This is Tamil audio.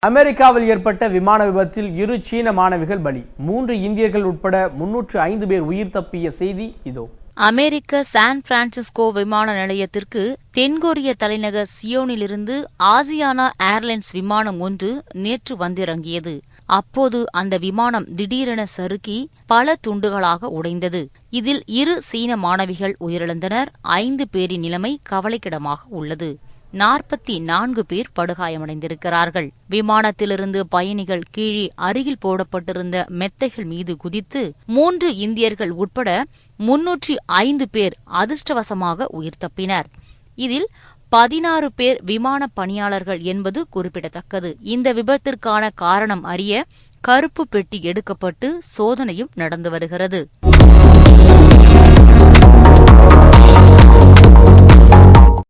அமெரிக்காவில் ஏற்பட்ட விமான விபத்தில் 2 சீன மாணவிகள் பலி. 3 இந்தியர்கள் உட்பட 305 பேர் உயிர் தப்பிய செய்தி இதோ. அமெரிக்க சான் பிரான்சிஸ்கோ விமான நிலையத்திற்கு தென்கொரிய தலைநகர் சியோனிலிருந்து ஆசியானா ஏர்லைன்ஸ் விமானம் ஒன்று நேற்று வந்திறங்கியது. அப்போது அந்த விமானம் திடீரென சறுக்கி பல துண்டுகளாக உடைந்தது. இதில் 2 சீன மாணவிகள் உயிரிழந்தனர். 5 பேரின் நிலைமை கவலைக்கிடமாக உள்ளது. 44 பேர் படுகாயமடைந்திருக்கிறார்கள். விமானத்திலிருந்து பயணிகள் கீழே அருகில் போடப்பட்டிருந்த மெத்தைகள் மீது குதித்து 3 இந்தியர்கள் உட்பட 305 பேர் அதிர்ஷ்டவசமாக உயிர் தப்பினர். இதில் 16 பேர் விமான பணியாளர்கள் என்பது குறிப்பிடத்தக்கது. இந்த விபத்திற்கான காரணம் அறிய கருப்பு பெட்டி எடுக்கப்பட்டு சோதனையும் நடந்து வருகிறது.